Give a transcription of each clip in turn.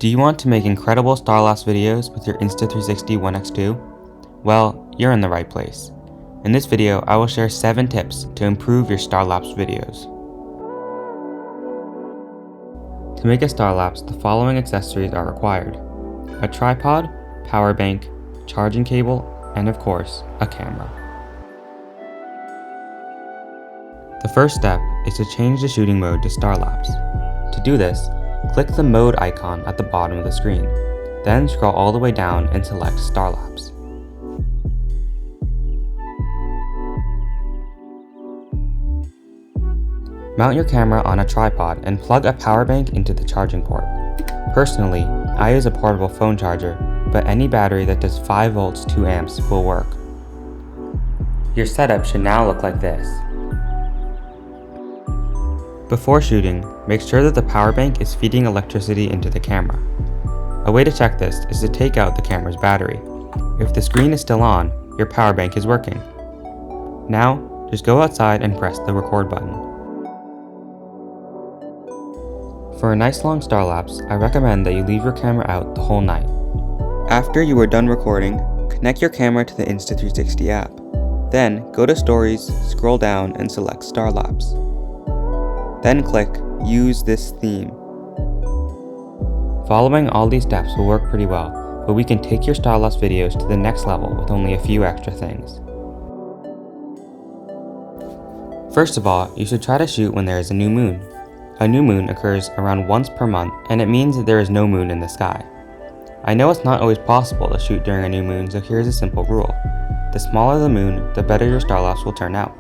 Do you want to make incredible Starlapse videos with your Insta360 ONE X2? Well, you're in the right place. In this video, I will share 7 tips to improve your Starlapse videos. To make a Starlapse, the following accessories are required: a tripod, power bank, charging cable, and of course, a camera. The first step is to change the shooting mode to Starlapse. To do this, click the mode icon at the bottom of the screen, then scroll all the way down and select Starlapse. Mount your camera on a tripod and plug a power bank into the charging port. Personally, I use a portable phone charger, but any battery that does 5 volts 2 amps will work. Your setup should now look like this. Before shooting, make sure that the power bank is feeding electricity into the camera. A way to check this is to take out the camera's battery. If the screen is still on, your power bank is working. Now, just go outside and press the record button. For a nice long Starlapse, I recommend that you leave your camera out the whole night. After you are done recording, connect your camera to the Insta360 app. Then, go to Stories, scroll down and select Starlapse. Then click Use this theme. Following all these steps will work pretty well, but we can take your Starlapse videos to the next level with only a few extra things. First of all, you should try to shoot when there is a new moon. A new moon occurs around once per month, and it means that there is no moon in the sky. I know it's not always possible to shoot during a new moon, so here's a simple rule. The smaller the moon, the better your Starlapse will turn out.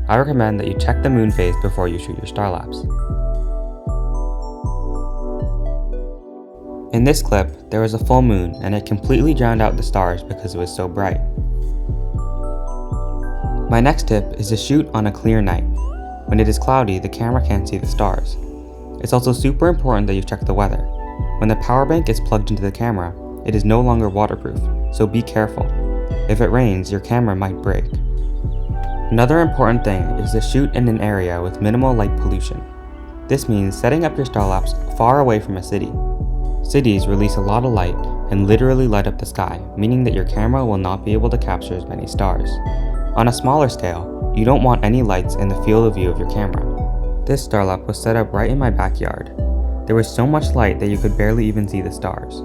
I recommend that you check the moon phase before you shoot your Starlapse. In this clip, there was a full moon and it completely drowned out the stars because it was so bright. My next tip is to shoot on a clear night. When it is cloudy, the camera can't see the stars. It's also super important that you check the weather. When the power bank is plugged into the camera, it is no longer waterproof, so be careful. If it rains, your camera might break. Another important thing is to shoot in an area with minimal light pollution. This means setting up your Starlapse far away from a city. Cities release a lot of light and literally light up the sky, meaning that your camera will not be able to capture as many stars. On a smaller scale, you don't want any lights in the field of view of your camera. This Starlapse was set up right in my backyard. There was so much light that you could barely even see the stars.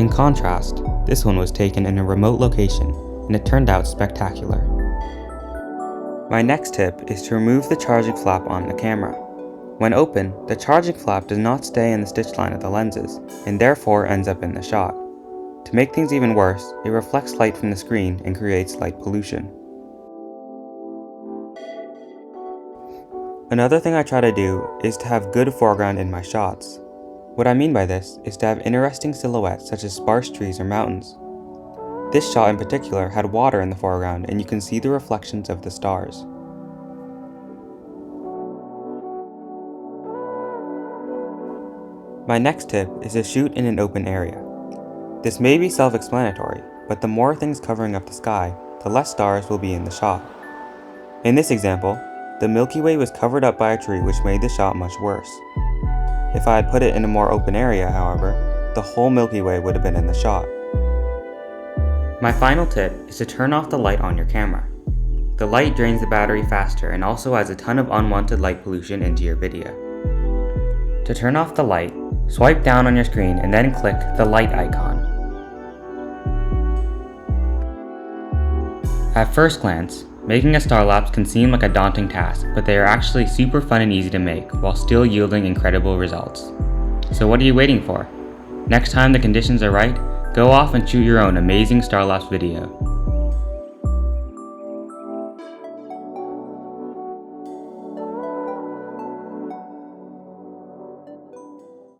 In contrast, this one was taken in a remote location, and it turned out spectacular. My next tip is to remove the charging flap on the camera. When open, the charging flap does not stay in the stitch line of the lenses, and therefore ends up in the shot. To make things even worse, it reflects light from the screen and creates light pollution. Another thing I try to do is to have good foreground in my shots. What I mean by this is to have interesting silhouettes such as sparse trees or mountains. This shot in particular had water in the foreground and you can see the reflections of the stars. My next tip is to shoot in an open area. This may be self-explanatory, but the more things covering up the sky, the less stars will be in the shot. In this example, the Milky Way was covered up by a tree which made the shot much worse. If I had put it in a more open area, however, the whole Milky Way would have been in the shot. My final tip is to turn off the light on your camera. The light drains the battery faster and also adds a ton of unwanted light pollution into your video. To turn off the light, swipe down on your screen and then click the light icon. At first glance, making a Starlapse can seem like a daunting task, but they are actually super fun and easy to make while still yielding incredible results. So what are you waiting for? Next time the conditions are right, go off and shoot your own amazing Starlapse video.